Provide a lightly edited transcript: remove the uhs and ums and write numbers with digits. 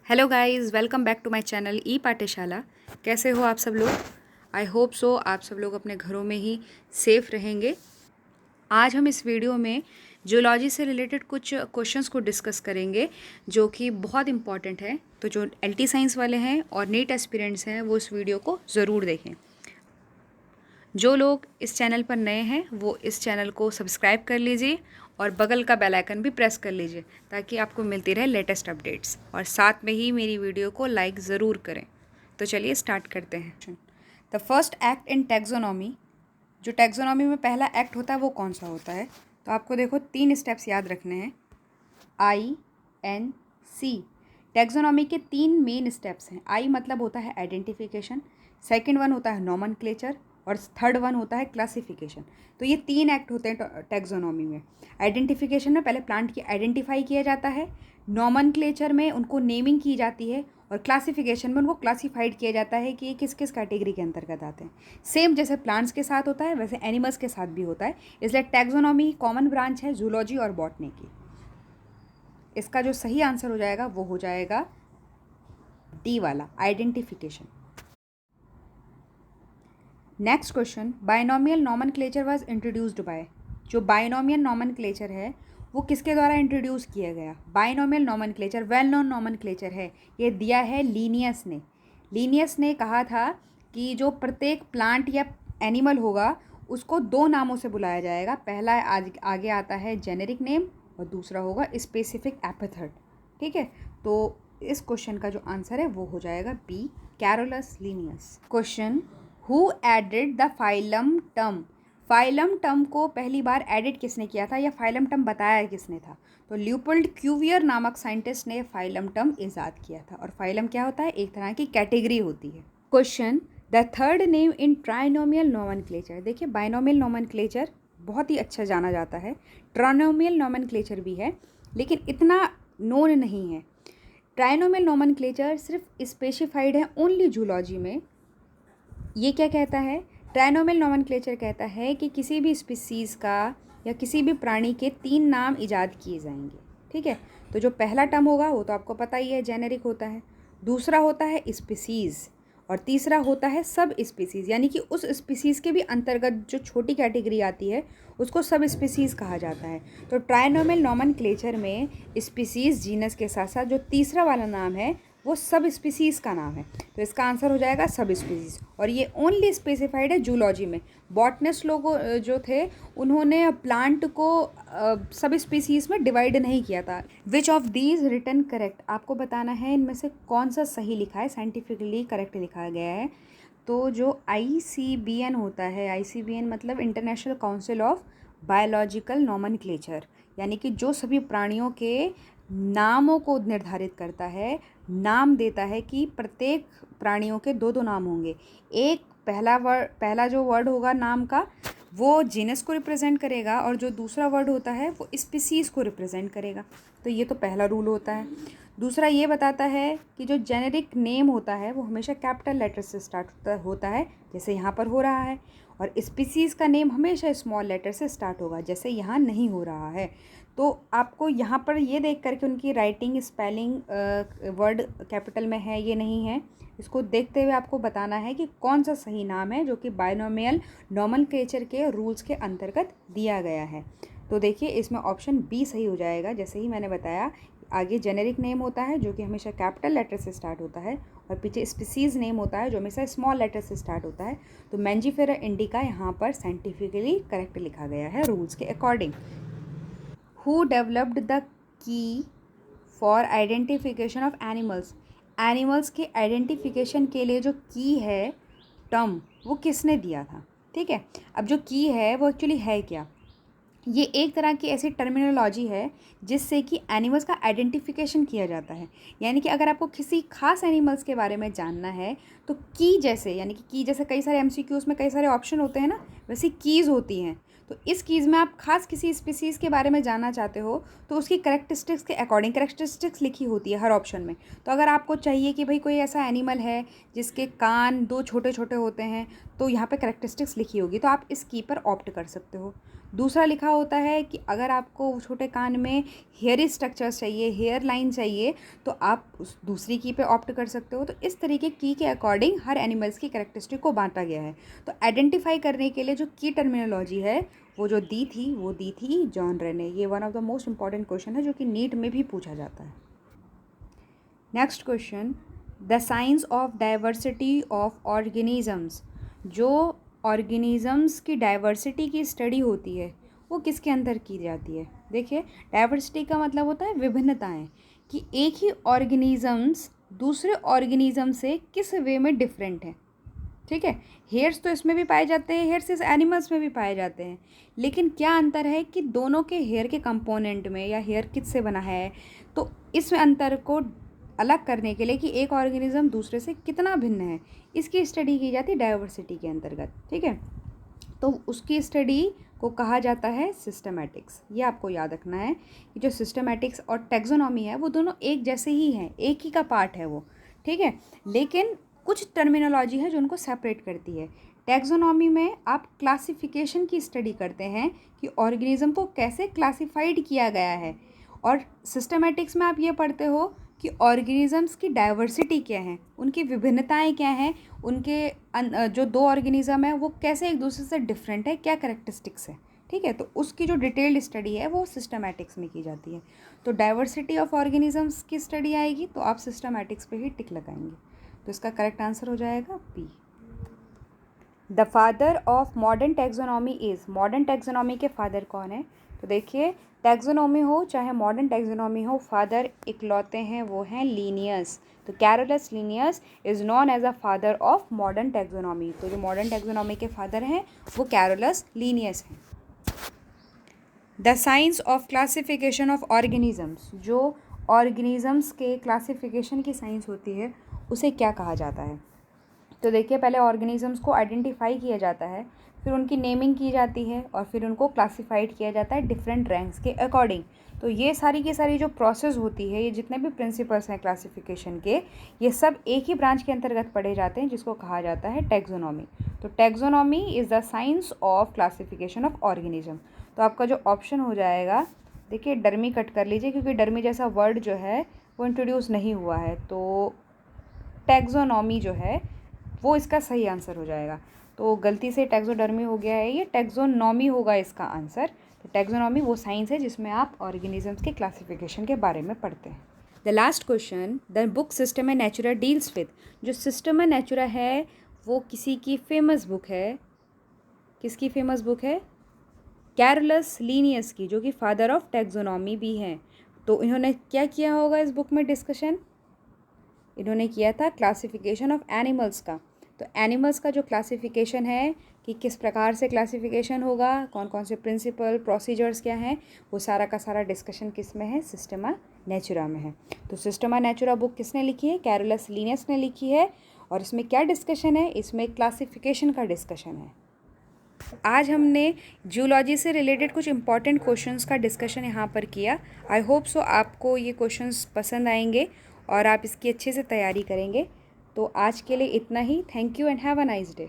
Hello guys, welcome back to my channel ePathshala. कैसे हो आप सब लोग? आई होप सो आप सब लोग अपने घरों में ही सेफ रहेंगे। आज हम इस वीडियो में जूलॉजी से रिलेटेड कुछ क्वेश्चंस को डिस्कस करेंगे जो कि बहुत इंपॉर्टेंट है। तो जो एलटी साइंस वाले हैं और नीट एस्पिरेंट्स हैं वो इस वीडियो को ज़रूर देखें। जो लोग इस चैनल पर नए हैं वो इस चैनल को सब्सक्राइब कर लीजिए और बगल का बेल आइकन भी प्रेस कर लीजिए ताकि आपको मिलती रहे लेटेस्ट अपडेट्स, और साथ में ही मेरी वीडियो को लाइक ज़रूर करें। तो चलिए स्टार्ट करते हैं। The first act in taxonomy, जो टैक्सोनॉमी में पहला एक्ट होता है वो कौन सा होता है? तो आपको देखो 3 स्टेप्स याद रखने हैं। INC, टैक्सोनॉमी के 3 मेन स्टेप्स हैं। आई मतलब होता है आइडेंटिफिकेशन, सेकंड वन होता है नॉमनक्लेचर और थर्ड वन होता है क्लासिफिकेशन। तो ये 3 एक्ट होते हैं टैक्सोनॉमी में। आइडेंटिफिकेशन में पहले प्लांट की आइडेंटिफाई किया जाता है, नॉमनक्लेचर में उनको नेमिंग की जाती है और क्लासिफिकेशन में उनको क्लासिफाइड किया जाता है कि ये किस किस कैटेगरी के अंतर्गत आते हैं। सेम जैसे प्लांट्स के साथ होता है वैसे एनिमल्स के साथ भी होता है। इसलिए टैक्सोनॉमी कॉमन ब्रांच है जूलॉजी और बॉटनी की। इसका जो सही आंसर हो जाएगा वो हो जाएगा डी वाला, identification. Next question, binomial nomenclature was introduced by. जो बाइनोमियल नॉमनक्लेचर है वो किसके द्वारा इंट्रोड्यूस किया गया? Binomial nomenclature well known nomenclature है, ये दिया है लीनियस ने। लीनियस ने कहा था कि जो प्रत्येक प्लांट या एनिमल होगा उसको 2 नामों से बुलाया जाएगा। पहला आगे आता है जेनेरिक नेम और दूसरा होगा स्पेसिफिक एपिथेट। ठीक है, तो इस क्वेश्चन का जो आंसर है वो हो जाएगा B, Carolus Linnaeus. Question, who added the phylum term. Phylum term को पहली बार एडिट किसने किया था या फाइलम टर्म बताया किसने था? तो ल्यूपोल्ड क्यूवियर नामक साइंटिस्ट ने फाइलम टर्म ईजाद किया था। और फाइलम क्या होता है? एक तरह की कैटेगरी होती है। Question, the third name in trinomial nomenclature. देखिए, बाइनोमियल नोमेनक्लेचर बहुत ही अच्छा जाना जाता है, ट्राइनोमियल नोमेनक्लेचर भी है, लेकिन इतना नोन नहीं है। ट्राइनोमियल नोमेनक्लेचर सिर्फ स्पेसिफाइड है ओनली जूलॉजी में। ये क्या कहता है? ट्राइनोमियल नोमेनक्लेचर कहता है कि किसी भी स्पीसीज़ का या किसी भी प्राणी के 3 नाम इजाद किए जाएंगे। ठीक है, तो जो पहला टर्म होगा वो तो आपको पता ही है, जेनेरिक होता है। दूसरा होता है स्पीसीज़ और तीसरा होता है सब स्पीसीज़, यानी कि उस स्पीसीज़ के भी अंतर्गत जो छोटी कैटेगरी आती है उसको सब स्पीसीज़ कहा जाता है। तो ट्राइनोमियल नोमेनक्लेचर में स्पीसीज़ जीनस के साथ साथ जो तीसरा वाला नाम है वो सब स्पीसीज़ का नाम है। तो इसका आंसर हो जाएगा सब स्पीसीज़, और ये ओनली स्पेसिफाइड है जूलॉजी में। बॉटनिस्ट लोग जो थे उन्होंने प्लांट को सब स्पीसीज़ में डिवाइड नहीं किया था। Which of these written correct, आपको बताना है इनमें से कौन सा सही लिखा है, साइंटिफिकली करेक्ट लिखा गया है। तो जो ICBN होता है, ICBN मतलब international council of biological nomenclature, यानी कि जो सभी प्राणियों के नामों को निर्धारित करता है, नाम देता है कि प्रत्येक प्राणियों के 2 नाम होंगे। एक पहला जो वर्ड होगा नाम का वो जीनस को रिप्रेजेंट करेगा और जो दूसरा वर्ड होता है वो स्पीसीज़ को रिप्रेजेंट करेगा। तो ये तो पहला रूल होता है। दूसरा ये बताता है कि जो जेनेरिक नेम होता है वो हमेशा कैपिटल लेटर से स्टार्ट होता है, जैसे यहाँ पर हो रहा है, और स्पीसीज़ का नेम हमेशा स्मॉल लेटर से स्टार्ट होगा, जैसे यहाँ नहीं हो रहा है। तो आपको यहाँ पर ये देख करके उनकी राइटिंग, स्पेलिंग वर्ड कैपिटल में है ये नहीं है, इसको देखते हुए आपको बताना है कि कौन सा सही नाम है जो कि बाइनोमियल नोमेनक्लेचर के रूल्स के अंतर्गत दिया गया है। तो देखिए, इसमें ऑप्शन बी सही हो जाएगा। जैसे ही मैंने बताया, आगे जेनेरिक नेम होता है जो कि हमेशा कैपिटल लेटर से स्टार्ट होता है, और पीछे स्पीसीज़ नेम होता है जो हमेशा स्मॉल लेटर से स्टार्ट होता है। तो मैंजीफेरा इंडिका यहाँ पर साइंटिफिकली करेक्ट लिखा गया है रूल्स के according. Who developed the key for identification of animals. Animals के आइडेंटिफिकेशन के लिए जो की है टर्म, वो किसने दिया था? ठीक है, अब जो की है वो एक्चुअली है क्या? ये एक तरह की ऐसी टर्मिनोलॉजी है जिससे कि एनिमल्स का आइडेंटिफिकेशन किया जाता है। यानी कि अगर आपको किसी खास एनिमल्स के बारे में जानना है तो की जैसे, यानी कि की जैसे कई सारे MCQs में कई सारे ऑप्शन होते हैं ना, वैसी कीज़ होती हैं। तो इस कीज़ में आप खास किसी स्पीसीज़ के बारे में जानना चाहते हो तो उसकी करेक्टरिस्टिक्स के अकॉर्डिंग करेक्टरिस्टिक्स लिखी होती है हर ऑप्शन में। तो अगर आपको चाहिए कि भाई कोई ऐसा एनिमल है जिसके कान 2 छोटे छोटे होते हैं, तो यहाँ पे करेक्टरिस्टिक्स लिखी होगी, तो आप इस की पर ऑप्ट कर सकते हो। दूसरा लिखा होता है कि अगर आपको छोटे कान में हेयर स्ट्रक्चर्स चाहिए, हेयर लाइन चाहिए, तो आप उस दूसरी की पे ऑप्ट कर सकते हो। तो इस तरीके की के अकॉर्डिंग हर एनिमल्स की कैरेक्टरिस्टिक को बांटा गया है। तो आइडेंटिफाई करने के लिए जो की टर्मिनोलॉजी है वो जो दी थी जॉन रे ने। ये one of the most important question है जो कि नीट में भी पूछा जाता है। Next question, the science of diversity of organisms. जो ऑर्गेनिजम्स की डाइवर्सिटी की स्टडी होती है वो किसके अंदर की जाती है? देखिए, डाइवर्सिटी का मतलब होता है विभिन्नताएं, कि एक ही ऑर्गेनिजम्स दूसरे ऑर्गेनिज्म से किस वे में डिफरेंट है। ठीक है, हेयर्स तो इसमें भी पाए जाते हैं, हेयर्स इस एनिमल्स में भी पाए जाते हैं, लेकिन क्या अंतर है कि दोनों के हेयर के कंपोनेंट में या हेयर किससे बना है। तो इस अंतर को अलग करने के लिए कि एक ऑर्गेनिज्म दूसरे से कितना भिन्न है, इसकी स्टडी की जाती है डाइवर्सिटी के अंतर्गत। ठीक है, तो उसकी स्टडी को कहा जाता है सिस्टमैटिक्स। ये आपको याद रखना है कि जो सिस्टमैटिक्स और टैक्सोनॉमी है वो दोनों एक जैसे ही हैं, एक ही का पार्ट है वो। ठीक है, लेकिन कुछ टर्मिनोलॉजी है जो उनको सेपरेट करती है। टैक्सोनॉमी में आप क्लासिफिकेशन की स्टडी करते हैं कि ऑर्गेनिज्म को कैसे क्लासिफाइड किया गया है, और सिस्टमैटिक्स में आप ये पढ़ते हो कि ऑर्गेनिजम्स की डाइवर्सिटी क्या है, उनकी विभिन्नताएं क्या हैं, उनके जो दो ऑर्गेनिज्म है वो कैसे एक दूसरे से डिफरेंट है, क्या कैरेक्टरिस्टिक्स है। ठीक है, तो उसकी जो डिटेल्ड स्टडी है वो सिस्टमैटिक्स में की जाती है। तो डाइवर्सिटी ऑफ ऑर्गेनिजम्स की स्टडी आएगी तो आप सिस्टमैटिक्स पे ही टिक लगाएंगे। तो इसका करेक्ट आंसर हो जाएगा B. The father of modern taxonomy is. Modern taxonomy के फादर कौन है? तो देखिए, टैक्सोनॉमी हो चाहे मॉडर्न टैक्सोनॉमी हो, फादर इकलौते हैं वो हैं लीनियस। तो Carolus Linnaeus is known as a father of modern taxonomy. तो जो मॉडर्न टैक्सोनॉमी के फादर हैं वो कैरोलस लीनियस हैं। The science of classification of organisms. जो ऑर्गेनिजम्स के क्लासिफिकेशन की साइंस होती है उसे क्या कहा जाता है? तो देखिए, पहले ऑर्गेनिजम्स को आइडेंटिफाई किया जाता है, फिर उनकी नेमिंग की जाती है और फिर उनको क्लासिफाइड किया जाता है डिफरेंट रैंक्स के अकॉर्डिंग। तो ये सारी की सारी जो प्रोसेस होती है, ये जितने भी प्रिंसिपल्स हैं क्लासिफिकेशन के, ये सब एक ही ब्रांच के अंतर्गत पढ़े जाते हैं जिसको कहा जाता है टैक्सोनॉमी। तो taxonomy is the science of classification of organism. तो आपका जो ऑप्शन हो जाएगा, देखिए डर्मी कट कर लीजिए क्योंकि डर्मी जैसा वर्ड जो है वो इंट्रोड्यूस नहीं हुआ है, तो टैक्सोनॉमी जो है वो इसका सही आंसर हो जाएगा। तो गलती से टैक्सोडर्मी हो गया है, ये टैक्सोनॉमी होगा इसका आंसर। तो टैक्सोनॉमी वो साइंस है जिसमें आप ऑर्गेनिजम्स के क्लासिफिकेशन के बारे में पढ़ते हैं। The last question, the book system A Natura deals with. जो सिस्टम ए नेचुरा है वो किसी की फेमस बुक है। किसकी फेमस बुक है? कैरोलस लीनियस की, जो कि फादर ऑफ टैक्सोनॉमी भी हैं। तो इन्होंने क्या किया होगा इस बुक में डिस्कशन? इन्होंने किया था क्लासिफिकेशन ऑफ एनिमल्स का। तो एनिमल्स का जो क्लासिफिकेशन है कि किस प्रकार से क्लासिफिकेशन होगा, कौन कौन से प्रिंसिपल प्रोसीजर्स क्या हैं, वो सारा का सारा डिस्कशन किस में है? सिस्टमा नेचुरा में है। तो सिस्टमा नेचुरा बुक किसने लिखी है? कैरोलस लीनियस ने लिखी है। और इसमें क्या डिस्कशन है? इसमें क्लासिफिकेशन का डिस्कशन है। आज हमने जूलॉजी से रिलेटेड कुछ इंपॉर्टेंट क्वेश्चंस का डिस्कशन यहाँ पर किया। आई होप सो आपको ये क्वेश्चंस पसंद आएंगे और आप इसकी अच्छे से तैयारी करेंगे। तो आज के लिए इतना ही। Thank you and have a nice day.